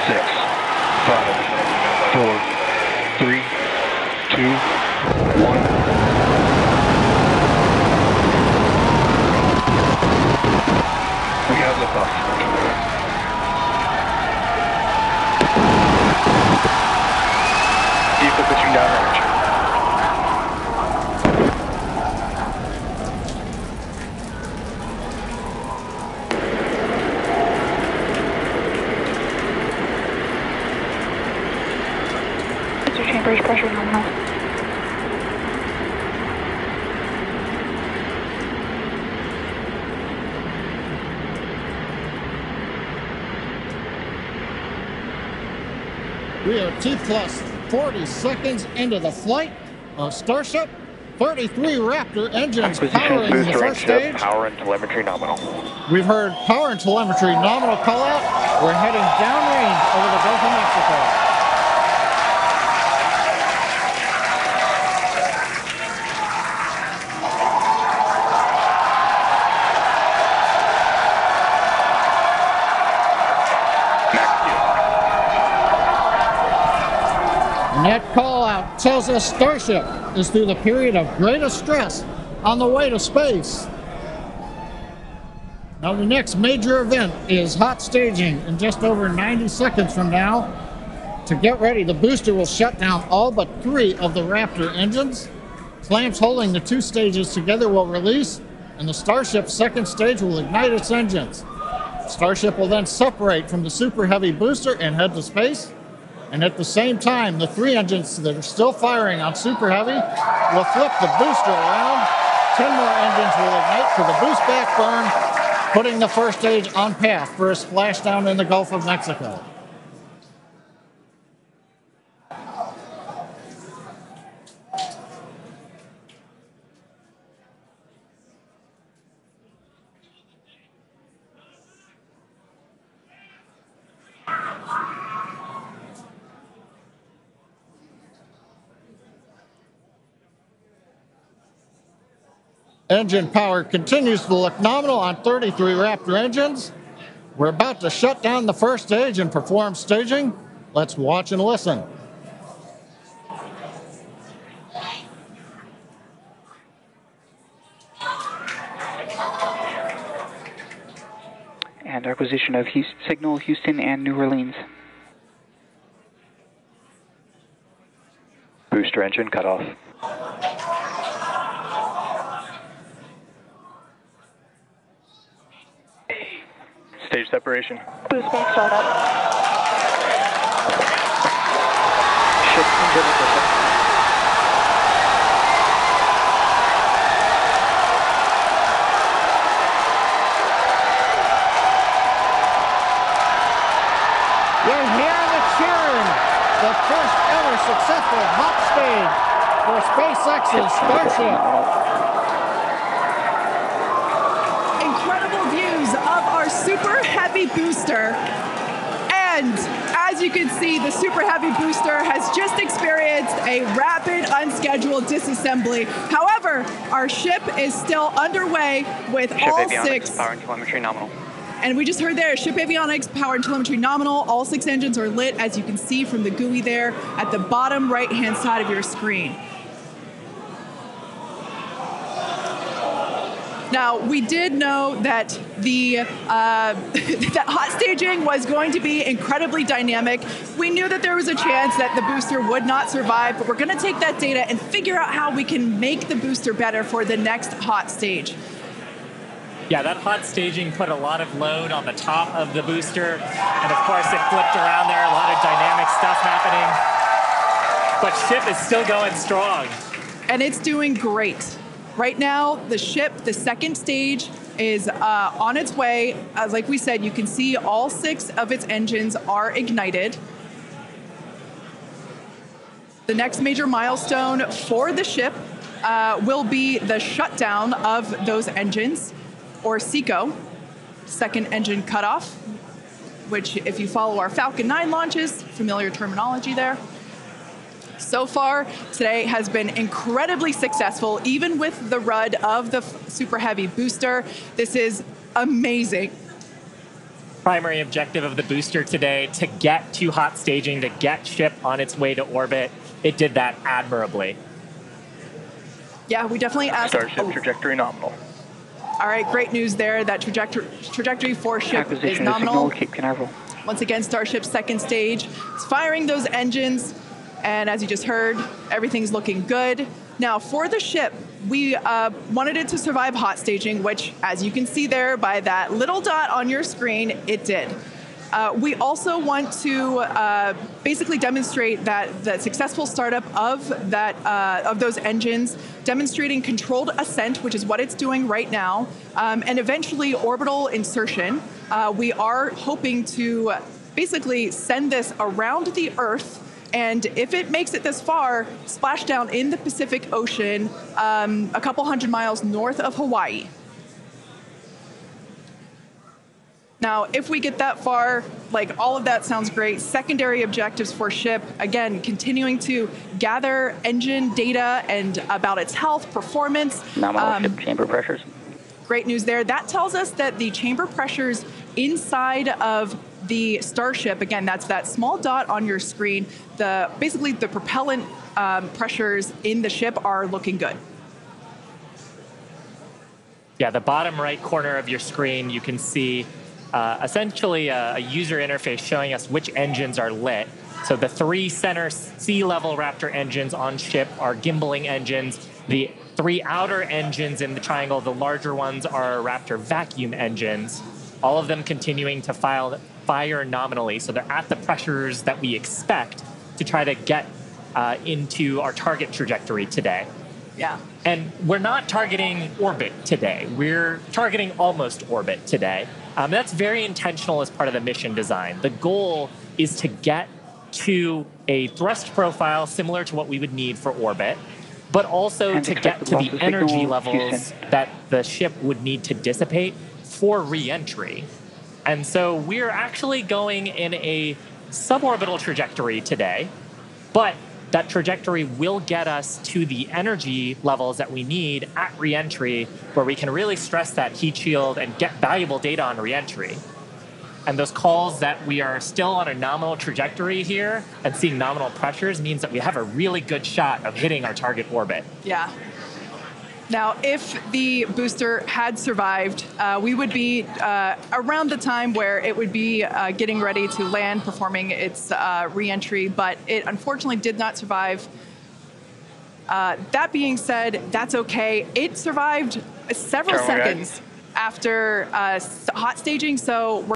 6, 5, 4, 3, 2, 1. We have liftoff. Vehicle pitching downrange. Chambers pressure nominal. We are T plus 40 seconds into the flight of Starship. 33 Raptor engines powering the first stage. Power and telemetry nominal. We've heard power and telemetry nominal call out. We're heading downrange over the Gulf of Mexico. And that call out tells us Starship is through the period of greatest stress on the way to space. Now the next major event is hot staging in just over 90 seconds from now. To get ready, the booster will shut down all but 3 of the Raptor engines. Clamps holding the 2 stages together will release, and the Starship's second stage will ignite its engines. Starship will then separate from the Super Heavy booster and head to space. And at the same time, the 3 engines that are still firing on Super Heavy will flip the booster around. 10 more engines will ignite for the boost back burn, putting the first stage on path for a splashdown in the Gulf of Mexico. Engine power continues to look nominal on 33 Raptor engines. We're about to shut down the first stage and perform staging. Let's watch and listen. And acquisition of signal Houston and New Orleans. Booster engine cut off. Stage separation. Boost back startup. Ship engine ignition. You're hearing the cheering. The first ever successful hot stage for SpaceX's Starship. Incredible views of our Super Heavy booster. And as you can see, the Super Heavy booster has just experienced a rapid, unscheduled disassembly. However, our ship is still underway with Ship all avionics, 6. Power and telemetry nominal. And we just heard there, ship avionics, power and telemetry nominal. All 6 engines are lit, as you can see from the GUI there at the bottom right-hand side of your screen. Now, we did know that the that hot staging was going to be incredibly dynamic. We knew that there was a chance that the booster would not survive, but we're going to take that data and figure out how we can make the booster better for the next hot stage. Yeah, that hot staging put a lot of load on the top of the booster, and of course it flipped around there, a lot of dynamic stuff happening. But ship is still going strong. And it's doing great. Right now, the ship, the second stage, is on its way. Like we said, you can see all 6 of its engines are ignited. The next major milestone for the ship will be the shutdown of those engines, or SECO, second engine cutoff, which if you follow our Falcon 9 launches, familiar terminology there. So far, today has been incredibly successful, even with the RUD of the Super Heavy booster. This is amazing. primary objective of the booster today, to get to hot staging, to get ship on its way to orbit. It did that admirably. Yeah, we definitely asked. Starship trajectory nominal. All right, great news there. That trajectory for ship is Acquisition of nominal. signal, Cape Canaveral. Once again, Starship's second stage. It's firing those engines, and as you just heard, everything's looking good. Now, for the ship, we wanted it to survive hot staging, which, as you can see there by that little dot on your screen, it did. We also want to basically demonstrate that the successful startup of those engines, demonstrating controlled ascent, which is what it's doing right now, and eventually orbital insertion. We are hoping to basically send this around the Earth, and if it makes it this far, splash down in the Pacific Ocean, a couple hundred miles north of Hawaii. Now, if we get that far, like, all of that sounds great. Secondary objectives for ship, again, continuing to gather engine data and about its health, performance. Nominal ship chamber pressures. Great news there. That tells us that the chamber pressures inside of the Starship, again, that's that small dot on your screen, basically the propellant pressures in the ship are looking good. Yeah, the bottom right corner of your screen, you can see essentially a user interface showing us which engines are lit. So the 3 center sea level Raptor engines on ship are gimbaling engines. The 3 outer engines in the triangle, the larger ones, are Raptor vacuum engines. All of them continuing to fire nominally. So they're at the pressures that we expect to try to get into our target trajectory today. Yeah. And we're not targeting orbit today. We're targeting almost orbit today. That's very intentional as part of the mission design. The goal is to get to a thrust profile similar to what we would need for orbit, but also to get to the energy levels that the ship would need to dissipate for re-entry. And so we're actually going in a suborbital trajectory today, but that trajectory will get us to the energy levels that we need at re-entry, where we can really stress that heat shield and get valuable data on re-entry. And those calls that we are still on a nominal trajectory here and seeing nominal pressures means that we have a really good shot of hitting our target orbit. Yeah. Now, if the booster had survived, we would be around the time where it would be getting ready to land, performing its re-entry, but it unfortunately did not survive. That being said, that's okay. It survived several seconds after hot staging, so we're